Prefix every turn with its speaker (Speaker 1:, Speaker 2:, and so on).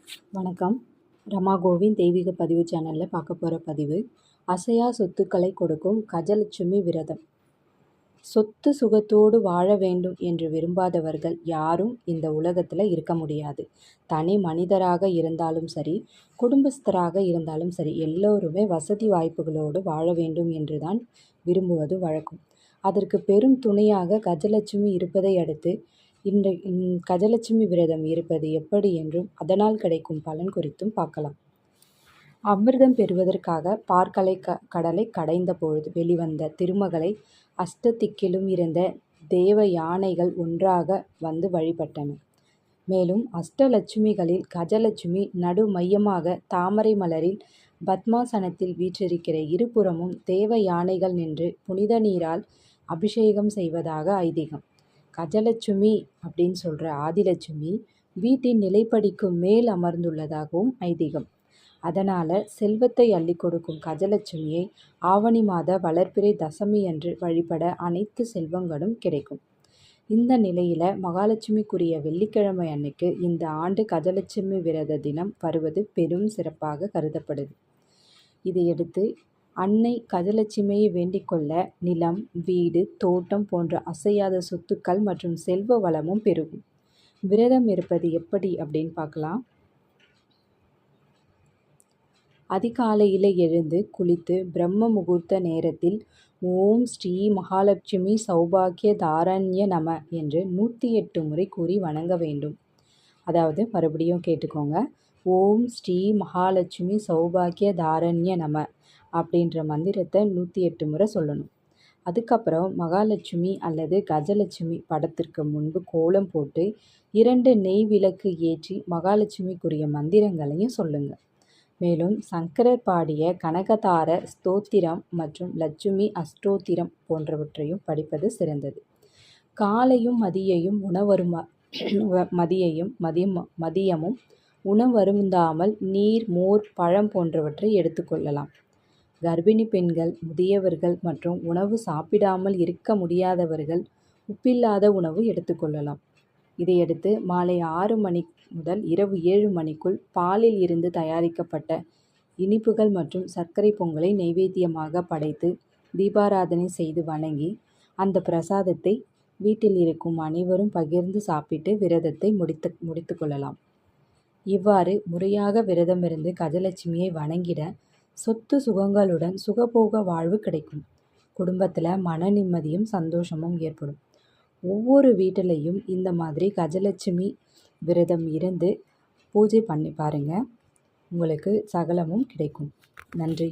Speaker 1: வணக்கம். ரமா கோவிந்த் தெய்வீக பதிவு சேனலில் பார்க்க போகிற பதிவு அசையா சொத்துக்களை கொடுக்கும் கஜலட்சுமி விரதம். சொத்து சுகத்தோடு வாழ வேண்டும் என்று விரும்பாதவர்கள் யாரும் இந்த உலகத்தில் இருக்க முடியாது. தனி மனிதராக இருந்தாலும் சரி, குடும்பஸ்தராக இருந்தாலும் சரி, எல்லோருமே வசதி வாய்ப்புகளோடு வாழ வேண்டும் என்று தான் விரும்புவது வழக்கம். அதற்கு பெரும் துணையாக கஜலட்சுமி இருப்பதை அடுத்து கஜலட்சுமி விரதம் இருப்பது எப்படி என்றும் அதனால் கிடைக்கும் பலன் குறித்தும் பார்க்கலாம். அமிர்தம் பெறுவதற்காக பார்க்கலை கடலை கடைந்த பொழுது வெளிவந்த திருமகளை அஷ்டதிக்கிலும் இருந்த தேவ யானைகள் ஒன்றாக வந்து வழிபட்டன. மேலும் அஷ்டலட்சுமிகளில் கஜலட்சுமி நடு மையமாக தாமரை மலரில் பத்மாசனத்தில் வீற்றிருக்கிற இருபுறமும் தேவ யானைகள் நின்று புனித நீரால் அபிஷேகம் செய்வதாக ஐதீகம். கஜலட்சுமி அப்படின்னு சொல்கிற ஆதிலட்சுமி வீட்டின் நிலைப்படிக்கு மேல் அமர்ந்துள்ளதாகவும் ஐதீகம். அதனால் செல்வத்தை அள்ளி கொடுக்கும் கஜலட்சுமியை ஆவணி மாத வளர்பிறை தசமி அன்று வழிபட அனைத்து செல்வங்களும் கிடைக்கும். இந்த நிலையில் மகாலட்சுமிக்குரிய வெள்ளிக்கிழமை அன்னைக்கு இந்த ஆண்டு கஜலட்சுமி விரத தினம் வருவது பெரும் சிறப்பாக கருதப்படுது. இதையடுத்து அன்னை கஜலட்சுமியை வேண்டிக் கொள்ள நிலம், வீடு, தோட்டம் போன்ற அசையாத சொத்துக்கள் மற்றும் செல்வ வளமும் பெருகும். விரதம் இருப்பது எப்படி அப்படின்னு பார்க்கலாம். அதிகாலையில் எழுந்து குளித்து பிரம்ம முகூர்த்த நேரத்தில் ஓம் ஸ்ரீ மகாலட்சுமி சௌபாக்கிய தாரண்ய நம என்று 108 முறை கூறி வணங்க வேண்டும். அதாவது மறுபடியும் கேட்டுக்கோங்க. ஓம் ஸ்ரீ மகாலட்சுமி சௌபாக்கிய தாரண்ய நம அப்படின்ற மந்திரத்தை 108 முறை சொல்லணும். அதுக்கப்புறம் மகாலட்சுமி அல்லது கஜலட்சுமி படத்திற்கு முன்பு கோலம் போட்டு 2 நெய் விளக்கு ஏற்றி மகாலட்சுமிக்குரிய மந்திரங்களையும் சொல்லுங்க. மேலும் சங்கரர் பாடிய கனகதார ஸ்தோத்திரம் மற்றும் லட்சுமி அஷ்டோத்திரம் போன்றவற்றையும் படிப்பது சிறந்தது. காலையும் மதியமும் உணவருந்தாமல் நீர், மோர், பழம் போன்றவற்றை எடுத்துக்கொள்ளலாம். கர்ப்பிணி பெண்கள், முதியவர்கள் மற்றும் உணவு சாப்பிடாமல் இருக்க முடியாதவர்கள் உப்பில்லாத உணவு எடுத்துக்கொள்ளலாம். இதையடுத்து மாலை 6 மணி முதல் இரவு 7 மணிக்குள் பாலில் இருந்து தயாரிக்கப்பட்ட இனிப்புகள் மற்றும் சர்க்கரை பொங்கலை நைவேத்தியமாக படைத்து தீபாராதனை செய்து வணங்கி அந்த பிரசாதத்தை வீட்டில் இருக்கும் அனைவரும் பகிர்ந்து சாப்பிட்டு விரதத்தை முடித்து கொள்ளலாம். இவ்வாறு முறையாக விரதமிருந்து கஜலட்சுமியை வணங்கிட சொத்து சுகங்களுடன் சுகபோக வாழ்வு கிடைக்கும். குடும்பத்தில் மன நிம்மதியும் சந்தோஷமும் ஏற்படும். ஒவ்வொரு வீட்டிலையும் இந்த மாதிரி கஜலட்சுமி விரதம் இருந்து பூஜை பண்ணி பாருங்கள். உங்களுக்கு சகலமும் கிடைக்கும். நன்றி.